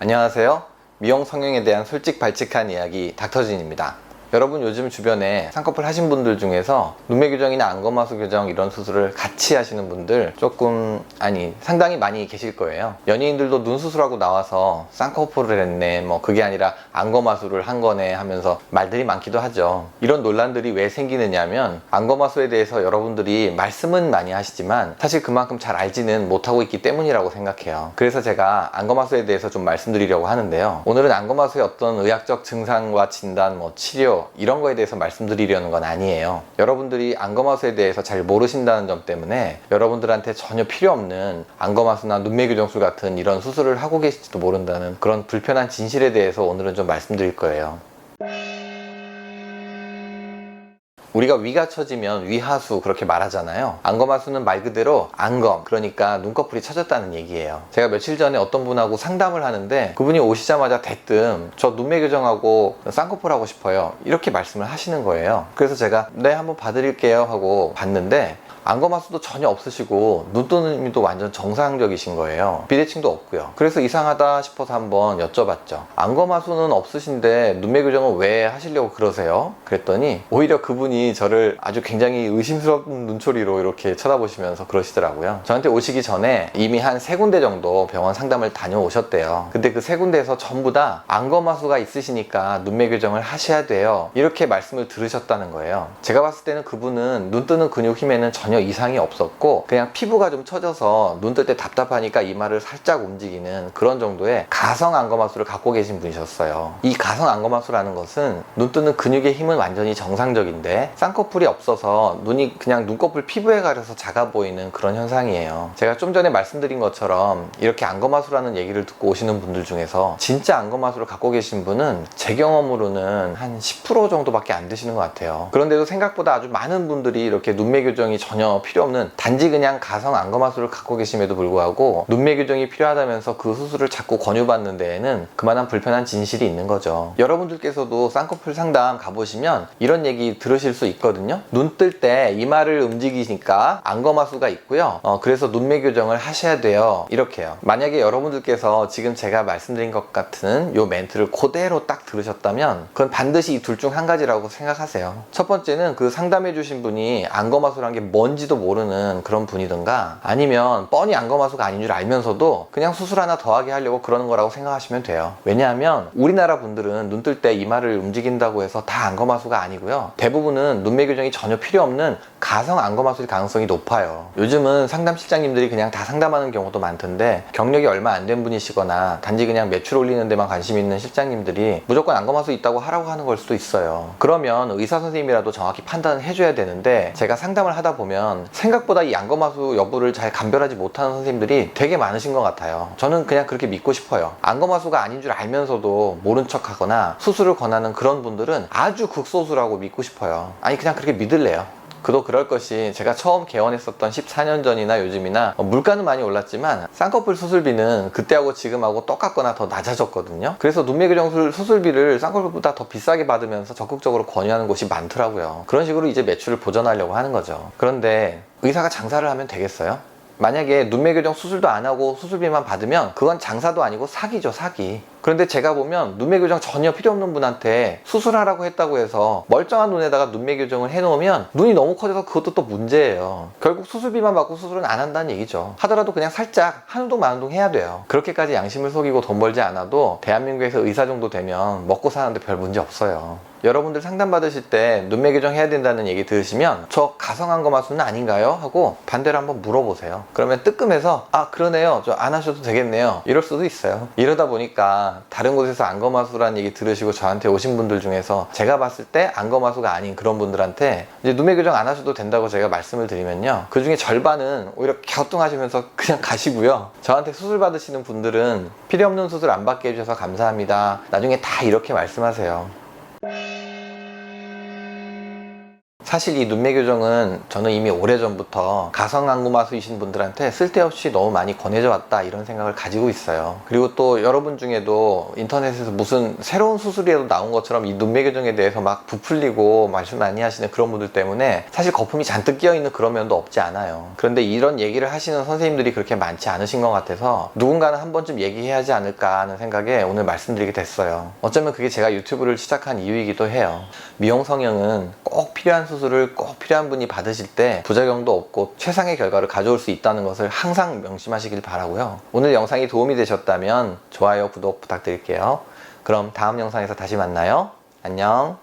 안녕하세요. 미용 성형에 대한 솔직 발칙한 이야기 닥터진입니다. 여러분 요즘 주변에 쌍꺼풀 하신 분들 중에서 눈매 교정이나 안검하수 교정 이런 수술을 같이 하시는 분들 상당히 많이 계실 거예요. 연예인들도 눈 수술하고 나와서 쌍꺼풀을 했네, 그게 아니라 안검하수를 한 거네 하면서 말들이 많기도 하죠. 이런 논란들이 왜 생기느냐면 안검하수에 대해서 여러분들이 말씀은 많이 하시지만 사실 그만큼 잘 알지는 못하고 있기 때문이라고 생각해요. 그래서 제가 안검하수에 대해서 좀 말씀드리려고 하는데요. 오늘은 안검하수의 어떤 의학적 증상과 진단, 치료 이런 거에 대해서 말씀드리려는 건 아니에요. 여러분들이 안검하수에 대해서 잘 모르신다는 점 때문에 여러분들한테 전혀 필요 없는 안검하수나 눈매 교정술 같은 이런 수술을 하고 계실지도 모른다는 그런 불편한 진실에 대해서 오늘은 좀 말씀드릴 거예요. 우리가 위가 처지면 위하수 그렇게 말하잖아요. 안검하수는 말 그대로 안검, 그러니까 눈꺼풀이 처졌다는 얘기예요. 제가 며칠 전에 어떤 분하고 상담을 하는데 그분이 오시자마자 대뜸 저 눈매 교정하고 쌍꺼풀 하고 싶어요 이렇게 말씀을 하시는 거예요. 그래서 제가 네 한번 봐드릴게요 하고 봤는데 안검하수도 전혀 없으시고 눈뜨는 도 완전 정상적이신 거예요. 비대칭도 없고요. 그래서 이상하다 싶어서 한번 여쭤봤죠. 안검하수는 없으신데 눈매 교정은 왜 하시려고 그러세요? 그랬더니 오히려 그분이 저를 아주 굉장히 의심스러운 눈초리로 이렇게 쳐다보시면서 그러시더라고요. 저한테 오시기 전에 이미 한 3군데 정도 병원 상담을 다녀오셨대요. 근데 그 3군데에서 전부 다 안검하수가 있으시니까 눈매 교정을 하셔야 돼요 이렇게 말씀을 들으셨다는 거예요. 제가 봤을 때는 그분은 눈 뜨는 근육 힘에는 전혀 이상이 없었고 그냥 피부가 좀 처져서 눈 뜰 때 답답하니까 이마를 살짝 움직이는 그런 정도의 가성 안검하수를 갖고 계신 분이셨어요. 이 가성 안검하수라는 것은 눈 뜨는 근육의 힘은 완전히 정상적인데 쌍꺼풀이 없어서 눈이 그냥 눈꺼풀 피부에 가려서 작아 보이는 그런 현상이에요. 제가 좀 전에 말씀드린 것처럼 이렇게 안검하수라는 얘기를 듣고 오시는 분들 중에서 진짜 안검하수를 갖고 계신 분은 제 경험으로는 한 10% 정도밖에 안 되시는 것 같아요. 그런데도 생각보다 아주 많은 분들이 이렇게 눈매 교정이 전혀 필요 없는 단지 그냥 가성 안검하수를 갖고 계심에도 불구하고 눈매 교정이 필요하다면서 그 수술을 자꾸 권유받는 데에는 그만한 불편한 진실이 있는 거죠. 여러분들께서도 쌍꺼풀 상담 가보시면 이런 얘기 들으실 수 있거든요. 눈 뜰 때 이마를 움직이니까 안검하수가 있고요. 그래서 눈매 교정을 하셔야 돼요 이렇게요. 만약에 여러분들께서 지금 제가 말씀드린 것 같은 요 멘트를 그대로 딱 들으셨다면 그건 반드시 이 둘 중 한 가지라고 생각하세요. 첫 번째는 그 상담해 주신 분이 안검하수란 게 뭔지도 모르는 그런 분이든가 아니면 뻔히 안검하수가 아닌 줄 알면서도 그냥 수술 하나 더하게 하려고 그러는 거라고 생각하시면 돼요. 왜냐하면 우리나라 분들은 눈 뜰 때 이마를 움직인다고 해서 다 안검하수가 아니고요. 대부분은 눈매 교정이 전혀 필요 없는 가성 안검하수일 가능성이 높아요. 요즘은 상담 실장님들이 그냥 다 상담하는 경우도 많던데 경력이 얼마 안 된 분이시거나 단지 그냥 매출 올리는 데만 관심 있는 실장님들이 무조건 안검하수 있다고 하라고 하는 걸 수도 있어요. 그러면 의사 선생님이라도 정확히 판단을 해줘야 되는데 제가 상담을 하다 보면 생각보다 이 안검하수 여부를 잘 감별하지 못하는 선생님들이 되게 많으신 것 같아요. 저는 그냥 그렇게 믿고 싶어요. 안검하수가 아닌 줄 알면서도 모른 척 하거나 수술을 권하는 그런 분들은 아주 극소수라고 믿고 싶어요. 아니 그냥 그렇게 믿을래요. 그도 그럴 것이 제가 처음 개원했었던 14년 전이나 요즘이나 물가는 많이 올랐지만 쌍꺼풀 수술비는 그때하고 지금하고 똑같거나 더 낮아졌거든요. 그래서 눈매 교정 수술비를 쌍꺼풀보다 더 비싸게 받으면서 적극적으로 권유하는 곳이 많더라고요. 그런 식으로 이제 매출을 보전하려고 하는 거죠. 그런데 의사가 장사를 하면 되겠어요? 만약에 눈매 교정 수술도 안 하고 수술비만 받으면 그건 장사도 아니고 사기죠, 사기. 그런데 제가 보면 눈매 교정 전혀 필요 없는 분한테 수술하라고 했다고 해서 멀쩡한 눈에다가 눈매 교정을 해놓으면 눈이 너무 커져서 그것도 또 문제예요. 결국 수술비만 받고 수술은 안 한다는 얘기죠. 하더라도 그냥 살짝 한 운동 만 운동 해야 돼요. 그렇게까지 양심을 속이고 돈 벌지 않아도 대한민국에서 의사 정도 되면 먹고 사는데 별 문제 없어요. 여러분들 상담 받으실 때 눈매 교정 해야 된다는 얘기 들으시면 저 가성 안검하수는 아닌가요? 하고 반대로 한번 물어보세요. 그러면 뜨끔해서 아 그러네요, 저 안 하셔도 되겠네요 이럴 수도 있어요. 이러다 보니까 다른 곳에서 안검하수라는 얘기 들으시고 저한테 오신 분들 중에서 제가 봤을 때 안검하수가 아닌 그런 분들한테 이제 눈매 교정 안 하셔도 된다고 제가 말씀을 드리면요, 그 중에 절반은 오히려 갸우뚱하시면서 그냥 가시고요, 저한테 수술 받으시는 분들은 필요 없는 수술 안 받게 해주셔서 감사합니다 나중에 다 이렇게 말씀하세요. 사실 이 눈매 교정은 저는 이미 오래전부터 가성 안구마수이신 분들한테 쓸데없이 너무 많이 권해져 왔다 이런 생각을 가지고 있어요. 그리고 또 여러분 중에도 인터넷에서 무슨 새로운 수술이라도 나온 것처럼 이 눈매 교정에 대해서 막 부풀리고 말씀 많이 하시는 그런 분들 때문에 사실 거품이 잔뜩 끼어있는 그런 면도 없지 않아요. 그런데 이런 얘기를 하시는 선생님들이 그렇게 많지 않으신 것 같아서 누군가는 한 번쯤 얘기해야 하지 않을까 하는 생각에 오늘 말씀드리게 됐어요. 어쩌면 그게 제가 유튜브를 시작한 이유이기도 해요. 미용 성형은 꼭 필요한 수술을 꼭 필요한 분이 받으실 때 부작용도 없고 최상의 결과를 가져올 수 있다는 것을 항상 명심하시길 바라고요. 오늘 영상이 도움이 되셨다면 좋아요, 구독 부탁드릴게요. 그럼 다음 영상에서 다시 만나요. 안녕.